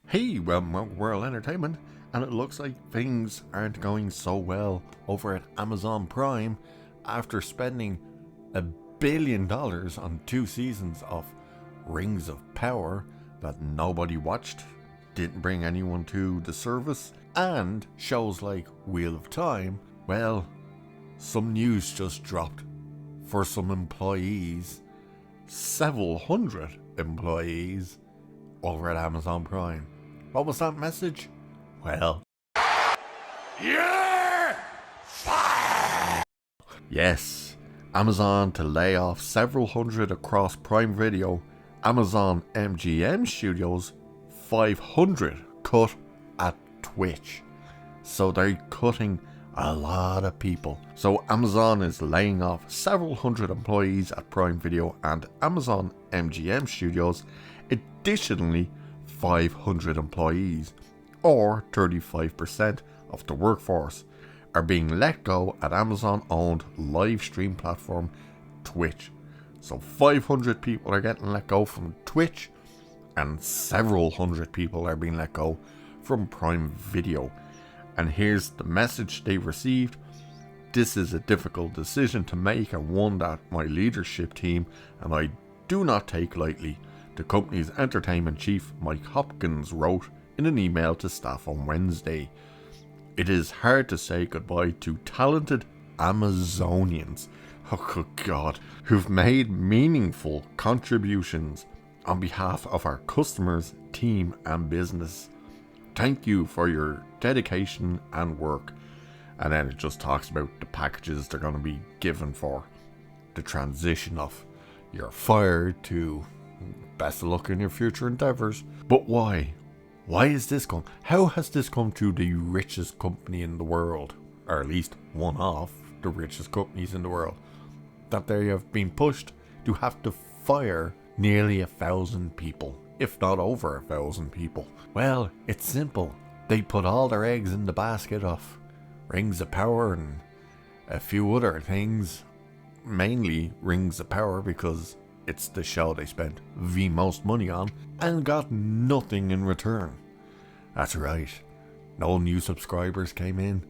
Hey, World Entertainment, and it looks like things aren't going so well over at Amazon Prime after spending $1 billion on 2 seasons of Rings of Power that nobody watched, didn't bring anyone to the service, and shows like Wheel of Time. Well, some news just dropped for some employees, several hundred employees over at Amazon Prime. What was that message? Well, you're fired! Yes, Amazon to lay off several hundred across Prime Video. Amazon MGM Studios, 500 cut at Twitch. So they're cutting a lot of people. So Amazon is laying off several hundred employees at Prime Video and Amazon MGM Studios. Additionally, 500 employees, or 35% of the workforce, are being let go at Amazon-owned live stream platform Twitch. So 500 people are getting let go from Twitch, and several hundred people are being let go from Prime Video. And here's the message they received. This is a difficult decision to make, and one that my leadership team and I do not take lightly, the company's entertainment chief Mike Hopkins wrote in an email to staff on Wednesday. It is hard to say goodbye to talented Amazonians, oh good God, who've made meaningful contributions on behalf of our customers, team and business. Thank you for your dedication and work. And then it just talks about the packages they're going to be given for the transition of you're fired to best of luck in your future endeavors. But why? Why is this going? How has this come to the richest company in the world, or at least one of the richest companies in the world, that they have been pushed to have to fire nearly 1,000 people, if not over 1,000 people? Well, it's simple. They put all their eggs in the basket of Rings of Power and a few other things, mainly Rings of Power because it's the show they spent the most money on and got nothing in return. That's right, no new subscribers came in.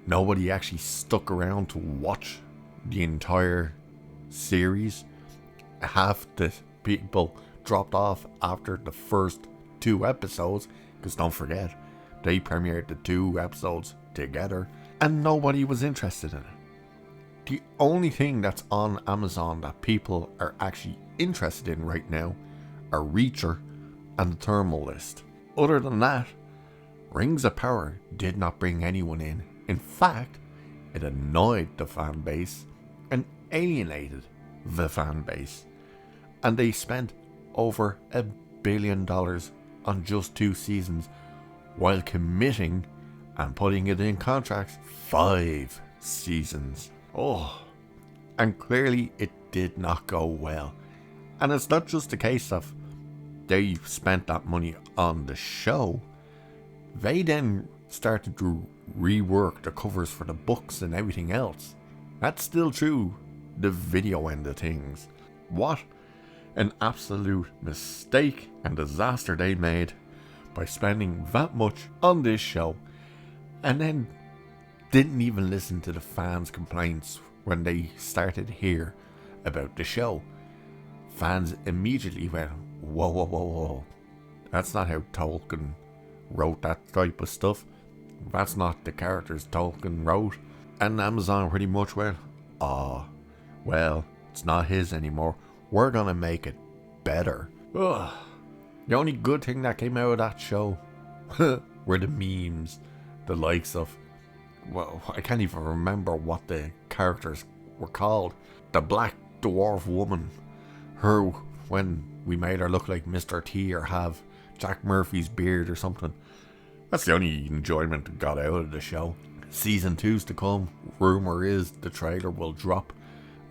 Nobody actually stuck around to watch the entire series. Half the people dropped off after the first 2 episodes, because don't forget, they premiered the 2 episodes together, and nobody was interested in it. The only thing that's on Amazon that people are actually interested in right now are Reacher and the Thermal List. Other than that, Rings of Power did not bring anyone in. In fact, it annoyed the fan base and alienated the fan base. And they spent over $1 billion on just 2 seasons while committing and putting it in contracts 5 seasons. Oh, and clearly it did not go well. And it's not just a case of they spent that money on the show. They then started to rework the covers for the books and everything else. That's still true, the video end of things. What an absolute mistake and disaster they made by spending that much on this show, and then didn't even listen to the fans' complaints when they started to hear about the show. Fans immediately went, whoa. That's not how Tolkien wrote that type of stuff. That's not the characters Tolkien wrote. And Amazon pretty much went, well, it's not his anymore. We're gonna make it better. Ugh. The only good thing that came out of that show were the memes. The likes of, well, I can't even remember what the characters were called. The black dwarf woman. Her, when we made her look like Mr. T or have Jack Murphy's beard or something. That's the only enjoyment I got out of the show. Season 2's to come. Rumour is the trailer will drop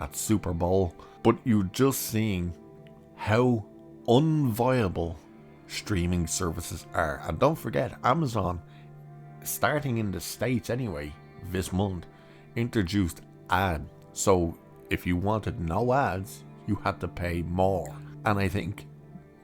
at Super Bowl. But you're just seeing how unviable streaming services are. And don't forget, Amazon, starting in the States anyway, this month, introduced ads. So if you wanted no ads, you had to pay more. And I think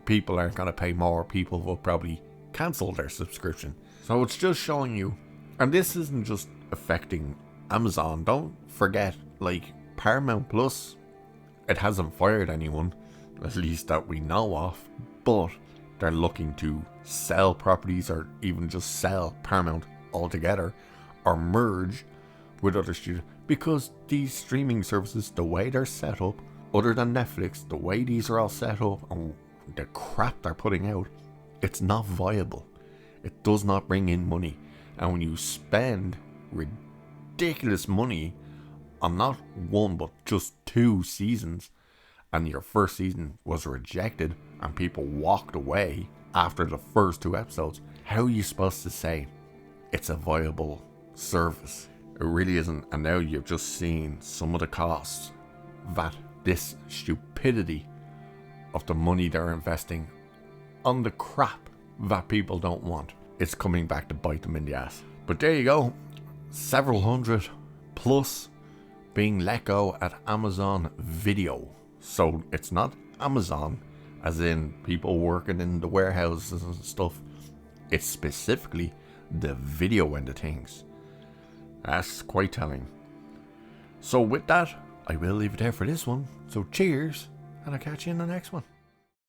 people aren't going to pay more. People will probably cancel their subscription. So it's just showing you, and this isn't just affecting Amazon. Don't forget, like Paramount Plus, it hasn't fired anyone, at least that we know of, but they're looking to sell properties or even just sell Paramount altogether or merge with other studios, because these streaming services, the way they're set up, other than Netflix, the way these are all set up and the crap they're putting out, it's not viable. It does not bring in money. And when you spend ridiculous money on not one but just 2 seasons, and your first season was rejected and people walked away after the first 2 episodes, how are you supposed to say it's a viable service? It really isn't. And now you've just seen some of the costs that this stupidity of the money they're investing on the crap that people don't want, it's coming back to bite them in the ass. But there you go, several hundred plus being let go at Amazon Video. So it's not Amazon as in people working in the warehouses and stuff, it's specifically the video end of things. That's quite telling. So with that, I will leave it there for this one. So cheers, and I'll catch you in the next one.